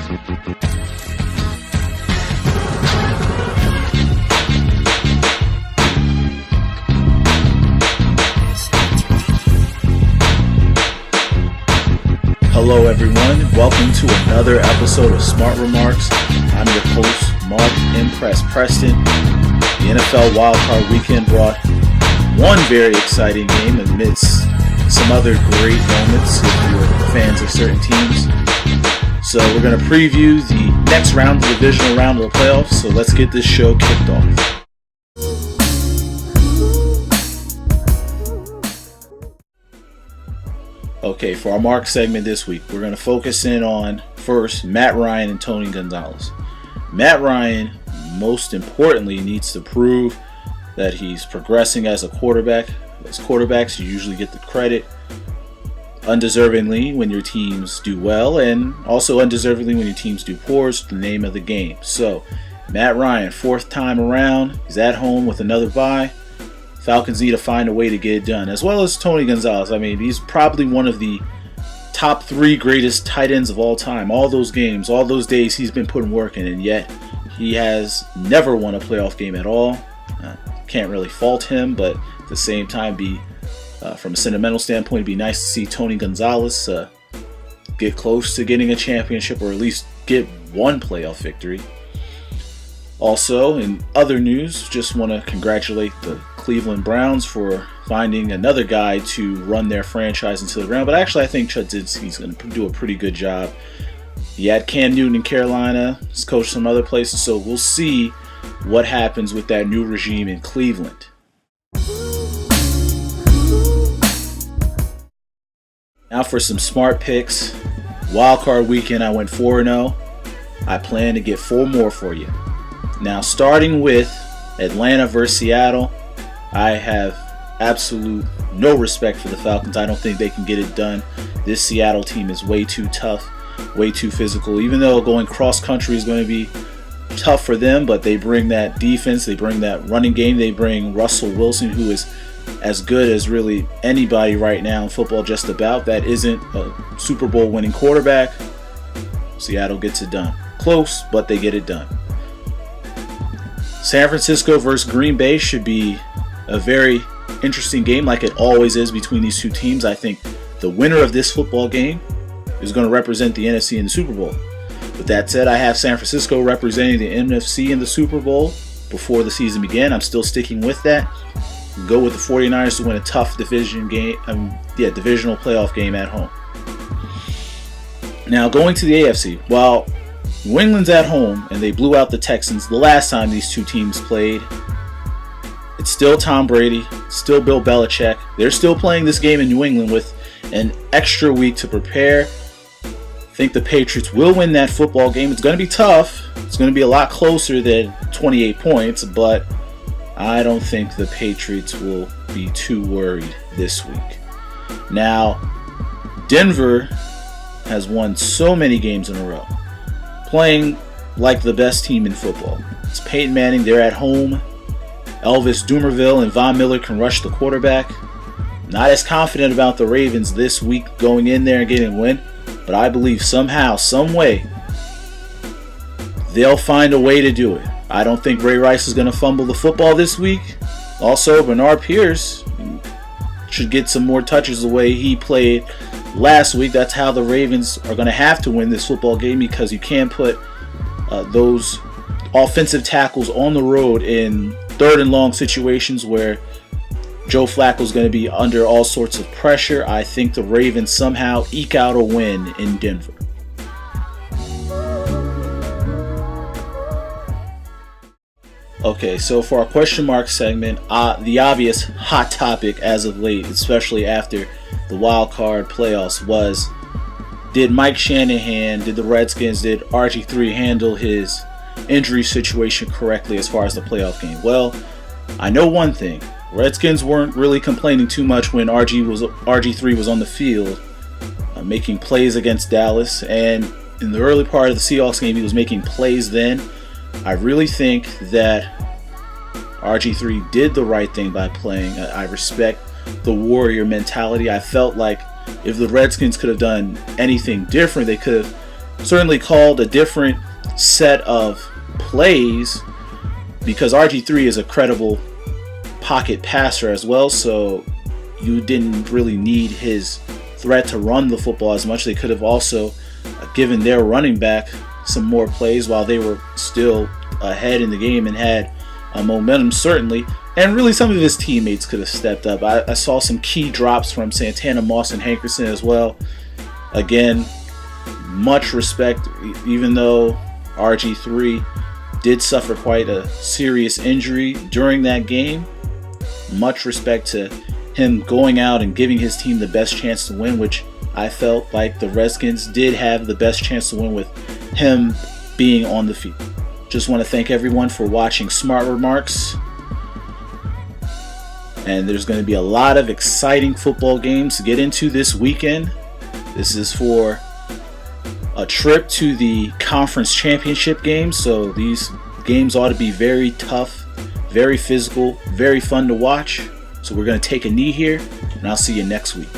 Hello everyone, welcome to another episode of Smart Remarks. I'm your host, Mark Impress Preston. The NFL Wildcard Weekend brought one very exciting game amidst some other great moments if you're fans of certain teams. So we're going to preview the next round, the divisional round of the playoffs, so let's get this show kicked off. Okay, for our Mark segment this week, we're going to focus in on, first, Matt Ryan and Tony Gonzalez. Matt Ryan, most importantly, needs to prove that he's progressing as a quarterback. As quarterbacks, you usually get the credit undeservingly when your teams do well, and also undeservingly when your teams do poor. It's the name of the game. So, Matt Ryan, fourth time around, he's at home with another bye. Falcons need to find a way to get it done, as well as Tony Gonzalez. I mean, he's probably one of the top three greatest tight ends of all time. All those games, all those days he's been putting work in, and yet he has never won a playoff game at all. Can't really fault him, but at the same time, from a sentimental standpoint, it'd be nice to see Tony Gonzalez get close to getting a championship, or at least get one playoff victory. Also, in other news, just want to congratulate the Cleveland Browns for finding another guy to run their franchise into the ground. But actually, I think Chudzinski's going to do a pretty good job. He had Cam Newton in Carolina. He's coached some other places. So we'll see what happens with that new regime in Cleveland. Now for some smart picks. Wildcard weekend, I went 4-0. I plan to get 4 more for you. Now, starting with Atlanta versus Seattle, I have absolute no respect for the Falcons. I don't think they can get it done. This Seattle team is way too tough, way too physical. Even though going cross-country is going to be tough for them, but they bring that defense, they bring that running game, they bring Russell Wilson, who is as good as really anybody right now in football just about. That isn't a Super Bowl winning quarterback. Seattle gets it done. Close, but they get it done. San Francisco versus Green Bay should be a very interesting game, like it always is between these two teams. I think the winner of this football game is going to represent the NFC in the Super Bowl. With that said, I have San Francisco representing the NFC in the Super Bowl before the season began. I'm still sticking with that. Go with the 49ers to win a tough divisional playoff game at home. Now, going to the AFC. While New England's at home and they blew out the Texans the last time these two teams played, it's still Tom Brady, still Bill Belichick. They're still playing this game in New England with an extra week to prepare. I think the Patriots will win that football game. It's going to be tough. It's going to be a lot closer than 28 points, but I don't think the Patriots will be too worried this week. Now, Denver has won so many games in a row, playing like the best team in football. It's Peyton Manning. They're at home. Elvis Dumervil and Von Miller can rush the quarterback. Not as confident about the Ravens this week going in there and getting a win, but I believe somehow, some way, they'll find a way to do it. I don't think Ray Rice is going to fumble the football this week. Also, Bernard Pierce should get some more touches the way he played last week. That's how the Ravens are going to have to win this football game, because you can't put those offensive tackles on the road in third and long situations where Joe Flacco is going to be under all sorts of pressure. I think the Ravens somehow eke out a win in Denver. Okay, so for our question mark segment, the obvious hot topic as of late, especially after the wild card playoffs, was, did Mike Shanahan, did the Redskins, did RG3 handle his injury situation correctly as far as the playoff game? Well, I know one thing. Redskins weren't really complaining too much when RG3 was on the field, making plays against Dallas, and in the early part of the Seahawks game, he was making plays then. I really think that RG3 did the right thing by playing. I respect the warrior mentality. I felt like if the Redskins could have done anything different, they could have certainly called a different set of plays because RG3 is a credible pocket passer as well, so you didn't really need his threat to run the football as much. They could have also given their running back some more plays while they were still ahead in the game and had momentum, certainly. And really some of his teammates could have stepped up. I saw some key drops from Santana, Moss, and Hankerson as well. Again, much respect, even though RG3 did suffer quite a serious injury during that game. Much respect to him going out and giving his team the best chance to win, which I felt like the Redskins did have the best chance to win with him being on the field. Just want to thank everyone for watching Smart Remarks. And there's going to be a lot of exciting football games to get into this weekend. This is for a trip to the conference championship game, so these games ought to be very tough, very physical, very fun to watch. So we're going to take a knee here, and I'll see you next week.